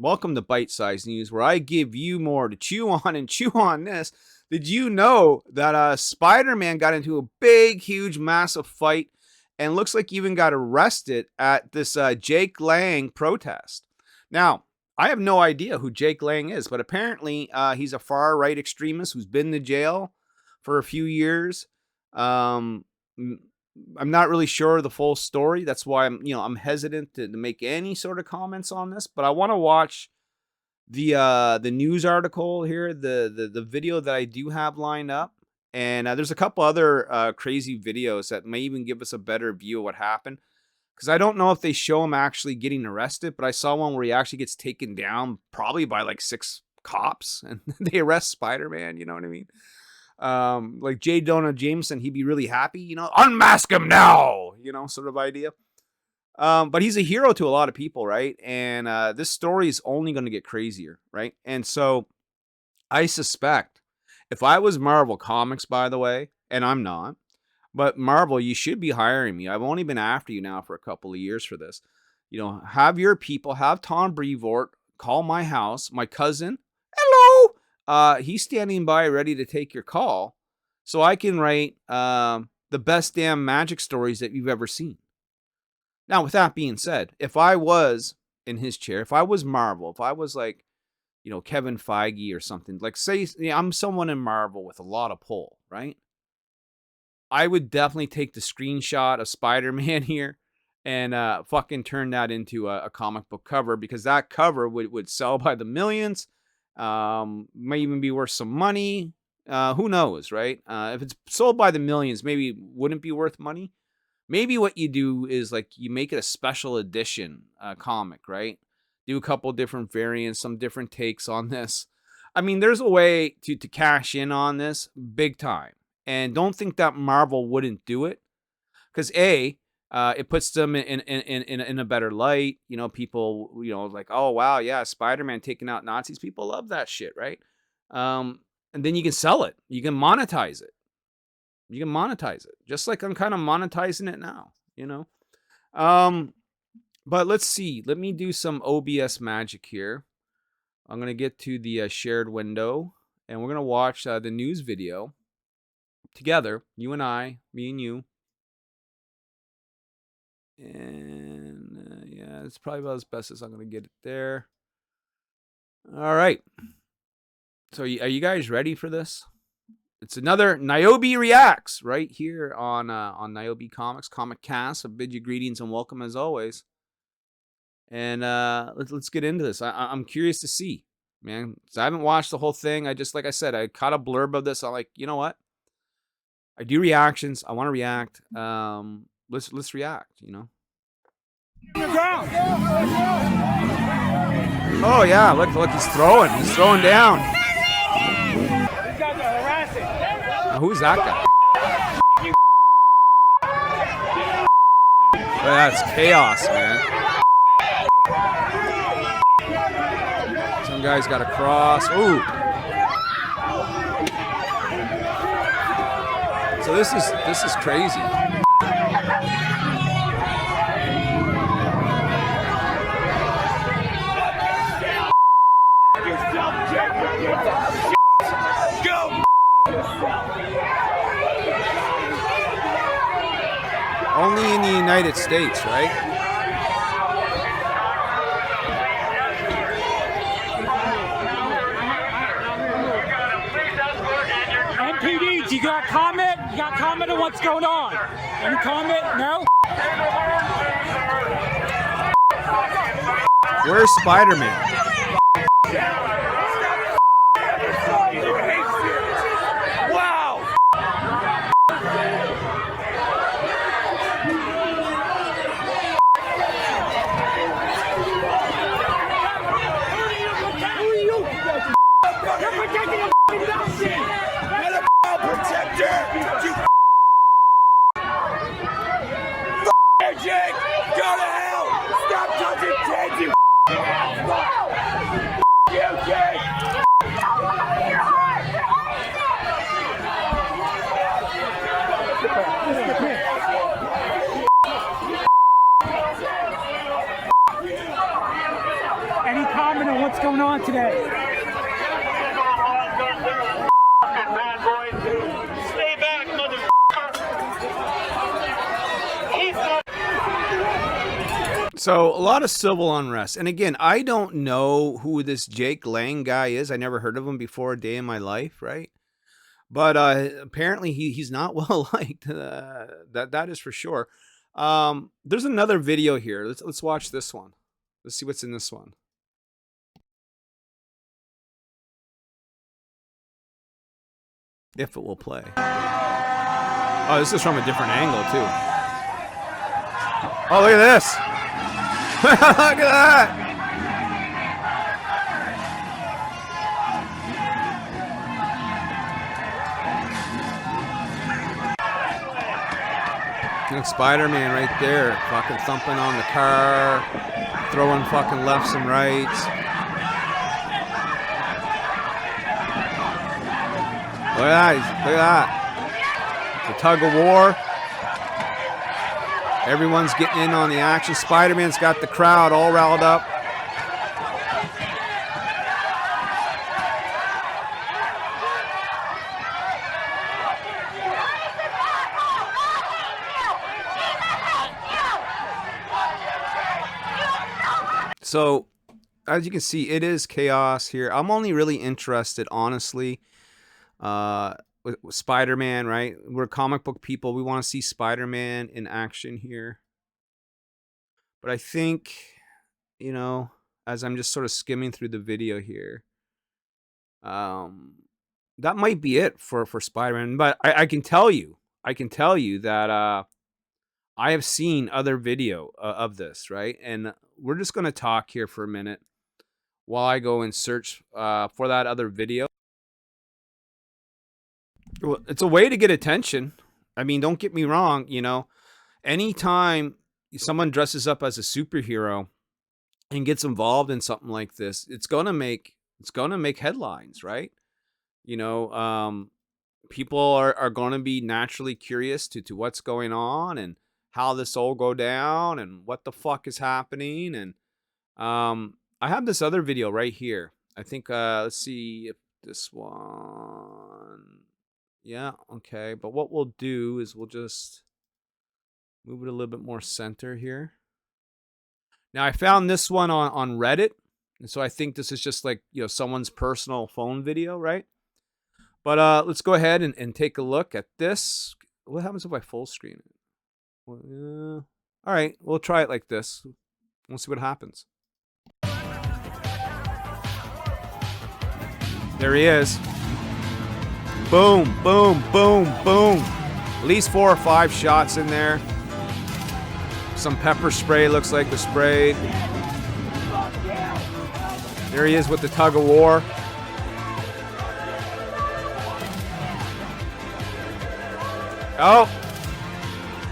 Welcome to Bite Size News, where I give you more to chew on and chew on this. Did you know that Spider-Man got into a big, huge, massive fight and looks like even got arrested at this Jake Lang protest? Now, I have no idea who Jake Lang is, but apparently he's a far-right extremist who's been to jail for a few years. I'm not really sure of the full story. That's why I'm hesitant to make any sort of comments on this. But I want to watch the news article here, the video that I do have lined up, and there's a couple other crazy videos that may even give us a better view of what happened. Because I don't know if they show him actually getting arrested, but I saw one where he actually gets taken down probably by like 6 cops, and they arrest Spider-Man. You know what I mean? Like J. Jonah Jameson, he'd be really happy, unmask him now, sort of idea. But he's a hero to a lot of people, right? And this story is only going to get crazier, right? And so I suspect if I was Marvel Comics, by the way, and I'm not, but Marvel, you should be hiring me. I've only been after you now for a couple of years for this. Have your people, have Tom Brevoort call my house, my cousin. Hello. He's standing by ready to take your call so I can write the best damn magic stories that you've ever seen. Now, with that being said, if I was in his chair, if I was Marvel, if I was like, Kevin Feige or something, like say I'm someone in Marvel with a lot of pull, right? I would definitely take the screenshot of Spider-Man here and fucking turn that into a comic book cover, because that cover would sell by the millions. May even be worth some money. Who knows, right? If it's sold by the millions, maybe it wouldn't be worth money. Maybe what you do is like you make it a special edition comic, right? Do a couple different variants, some different takes on this. I mean, there's a way to cash in on this big time. And don't think that Marvel wouldn't do it, because it puts them in a better light. People, like, oh, wow, yeah, Spider-Man taking out Nazis. People love that shit, right? And then you can sell it. You can monetize it. Just like I'm kind of monetizing it now, But let's see. Let me do some OBS magic here. I'm going to get to the shared window, and we're going to watch the news video together. You and I, me and you. And yeah, it's probably about as best as I'm going to get it there. All right. So are you guys ready for this? It's another Nyobi Reacts right here on Nyobi Comics, Comic Cast. I bid you greetings and welcome as always. And let's get into this. I'm curious to see, man. So I haven't watched the whole thing. Like I said, I caught a blurb of this. I'm like, you know what? I do reactions. I want to react. Let's react, Oh yeah, look, he's throwing. He's throwing down. Now, who's that guy? Oh, that's chaos, man. Some guy's got a cross. Ooh. So this is crazy. Only in the United States, right? MPD, you got comment? You got comment on what's going on? Any comment? No? Where's Spider-Man? Jake, go to hell! Stop touching kids, you comment on what's going on today. Stay back, motherfucker. So a lot of civil unrest. And again, I don't know who this Jake Lang guy is. I never heard of him before a day in my life, right? But apparently he's not well liked. That is for sure. There's another video here. Let's watch this one. Let's see what's in this one. If it will play. Oh, this is from a different angle too. Oh, look at this. Look at that. Look, Spider-Man right there, fucking thumping on the car, throwing fucking lefts and rights. Look at that, look at that. The tug of war. Everyone's getting in on the action. Spider-Man's got the crowd all riled up. So, as you can see, it is chaos here. I'm only really interested, honestly, with Spider-Man, right? We're comic book people. We want to see Spider-Man in action here. But I think, you know, as I'm just sort of skimming through the video here, that might be it for Spider-Man. But I can tell you that I have seen other video of this, right? And we're just going to talk here for a minute while I go and search for that other video. Well, it's a way to get attention. I mean, don't get me wrong, you know, anytime someone dresses up as a superhero and gets involved in something like this, it's going to make headlines, right? You know, people are going to be naturally curious to what's going on and how this all go down and what the fuck is happening. And I have this other video right here. I think let's see if this one. Yeah, okay. But what we'll do is we'll just move it a little bit more center here. Now, I found this one on Reddit. And so I think this is just like, you know, someone's personal phone video, right? But let's go ahead and take a look at this. What happens if I full screen it? Well, all right, we'll try it like this. We'll see what happens. There he is. Boom, boom, boom, boom. At least 4 or 5 shots in there. Some pepper spray looks like was sprayed. There he is with the tug of war. Oh.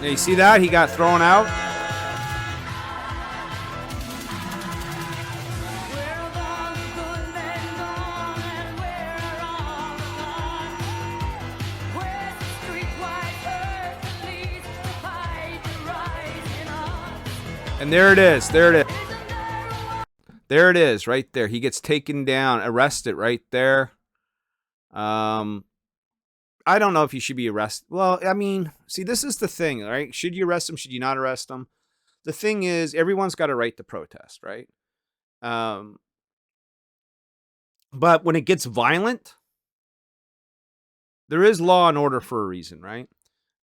Now you see that? He got thrown out. And there it is. There it is. There it is, right there. He gets taken down, arrested right there. I don't know if you should be arrested. Well, I mean, see, this is the thing, right? Should you arrest him? Should you not arrest him? The thing is, everyone's got a right to protest, right? But when it gets violent, there is law and order for a reason, right?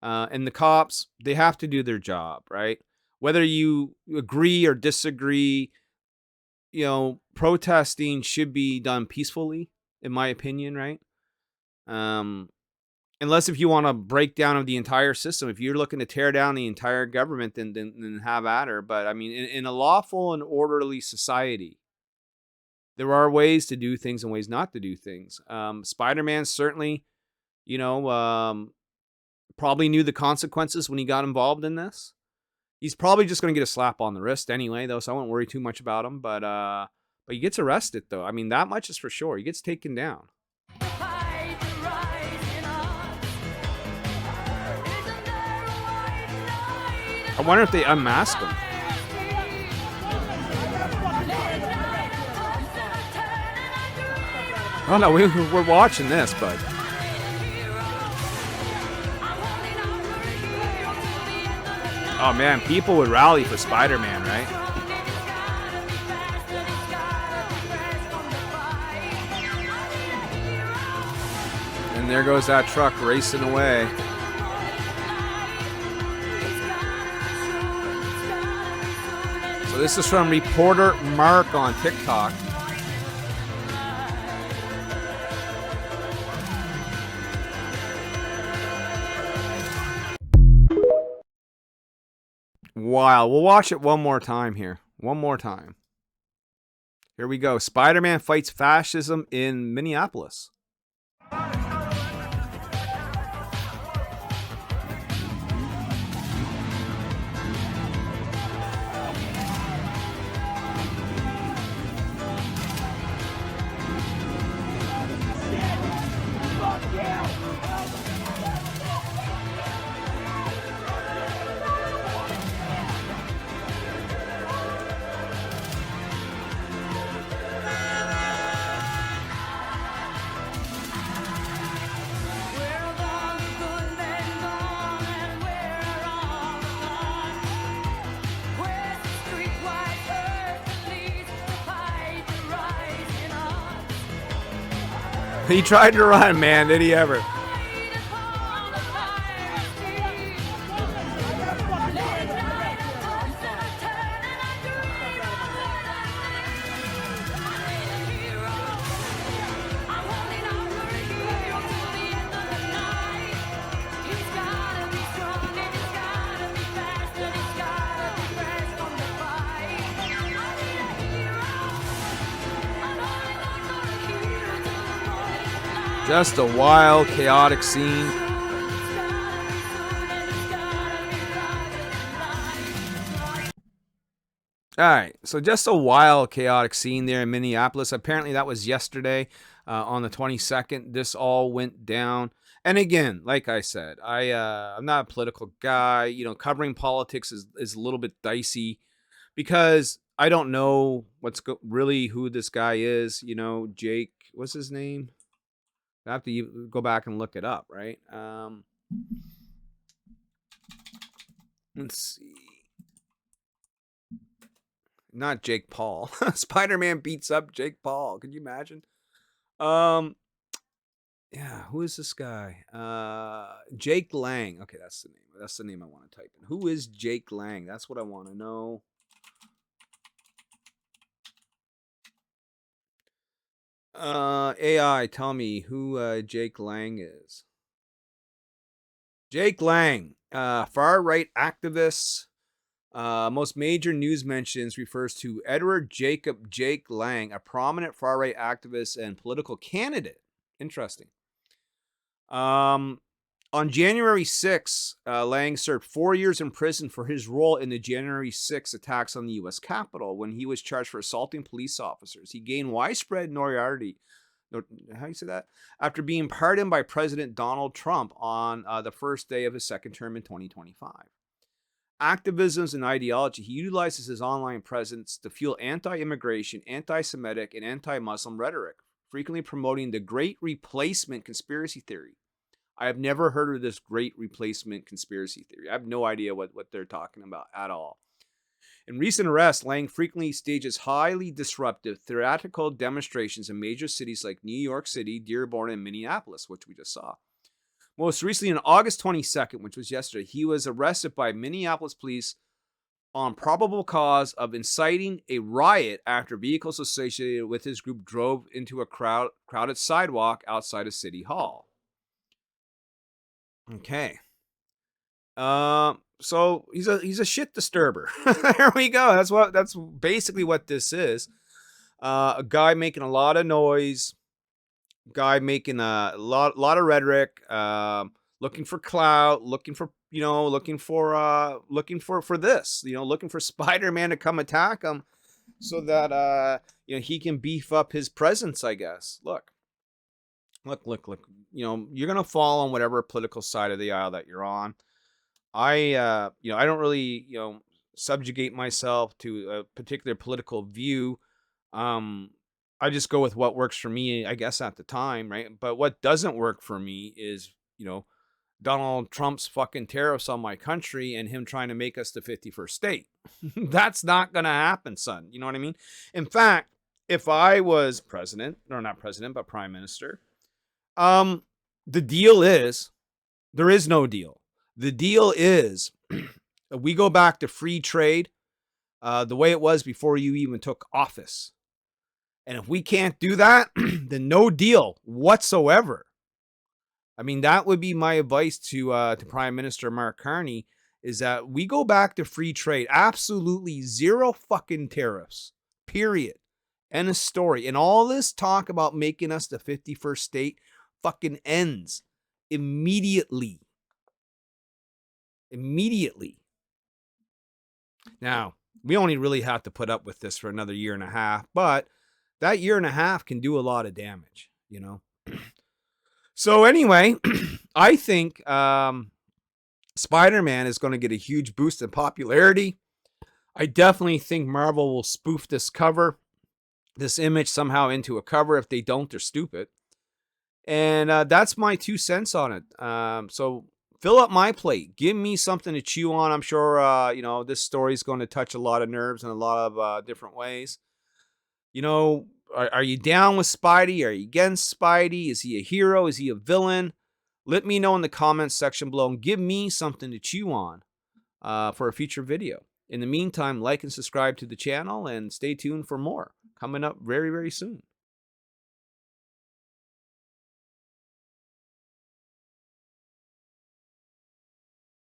And the cops, they have to do their job, right? Whether you agree or disagree, you know, protesting should be done peacefully, in my opinion, right? Unless if you want to break down of the entire system, if you're looking to tear down the entire government, then have at her. But I mean, in a lawful and orderly society, there are ways to do things and ways not to do things. Spider-Man certainly, you know, probably knew the consequences when he got involved in this. He's probably just going to get a slap on the wrist anyway, though, so I won't worry too much about him. But he gets arrested, though. I mean, that much is for sure. He gets taken down. I wonder if they unmask him. Oh no, we're watching this, bud. Oh man, people would rally for Spider-Man, right? And there goes that truck racing away. So this is from reporter Mark on TikTok. Wow, we'll watch it one more time here. One more time. Here we go. Spider-Man fights fascism in Minneapolis. He tried to run, man. Did he ever? Just a wild, chaotic scene. Alright, so just a wild, chaotic scene there in Minneapolis. Apparently that was yesterday on the 22nd. This all went down. And again, like I said, I'm not a political guy. You know, covering politics is a little bit dicey because I don't know really who this guy is. You know, Jake, what's his name? I have to go back and look it up, right? Let's see. Not Jake Paul. Spider-Man beats up Jake Paul. Could you imagine? Yeah, who is this guy? Jake Lang. Okay, that's the name. That's the name I want to type in. Who is Jake Lang? That's what I want to know. AI, tell me who Jake Lang is. Jake Lang, far-right activist. Most major news mentions refers to Edward Jacob Jake Lang, a prominent far-right activist and political candidate. Interesting. On January 6, Lang served 4 years in prison for his role in the January 6 attacks on the U.S. Capitol when he was charged for assaulting police officers. He gained widespread notoriety, how do you say that? After being pardoned by President Donald Trump on the first day of his second term in 2025. Activisms and ideology, he utilizes his online presence to fuel anti-immigration, anti-Semitic, and anti-Muslim rhetoric, frequently promoting the Great Replacement conspiracy theory. I have never heard of this Great Replacement conspiracy theory. I have no idea what they're talking about at all. In recent arrests, Lang frequently stages highly disruptive theatrical demonstrations in major cities like New York City, Dearborn, and Minneapolis, which we just saw. Most recently, on August 22nd, which was yesterday, he was arrested by Minneapolis police on probable cause of inciting a riot after vehicles associated with his group drove into a crowded sidewalk outside of City Hall. Okay. So he's a shit disturber. There we go. That's basically what this is. A guy making a lot of noise. Guy making a lot of rhetoric. Looking for clout. Looking for this. Looking for Spider-Man to come attack him, so that he can beef up his presence. I guess. Look. You're gonna fall on whatever political side of the aisle that you're on. I don't really, subjugate myself to a particular political view. I just go with what works for me, I guess, at the time, right? But what doesn't work for me is, Donald Trump's fucking tariffs on my country and him trying to make us the 51st state. That's not going to happen, son. You know what I mean? In fact, if I was president, or not president, but prime minister, the deal is there is no deal. The deal is we go back to free trade the way it was before you even took office. And if we can't do that, then no deal whatsoever. I mean, that would be my advice to Prime Minister Mark Carney, is that we go back to free trade. Absolutely zero fucking tariffs. Period. End of story. And all this talk about making us the 51st state fucking ends immediately. Immediately. Now, we only really have to put up with this for another year and a half, but that year and a half can do a lot of damage, So anyway, I think Spider-Man is going to get a huge boost in popularity. I definitely think Marvel will spoof this image somehow into a cover. If they don't, they're stupid. And that's my 2 cents on it. So fill up my plate. Give me something to chew on. I'm sure, this story is going to touch a lot of nerves in a lot of different ways. Are you down with Spidey? Are you against Spidey? Is he a hero? Is he a villain? Let me know in the comments section below and give me something to chew on for a future video. In the meantime, like and subscribe to the channel and stay tuned for more coming up very, very soon.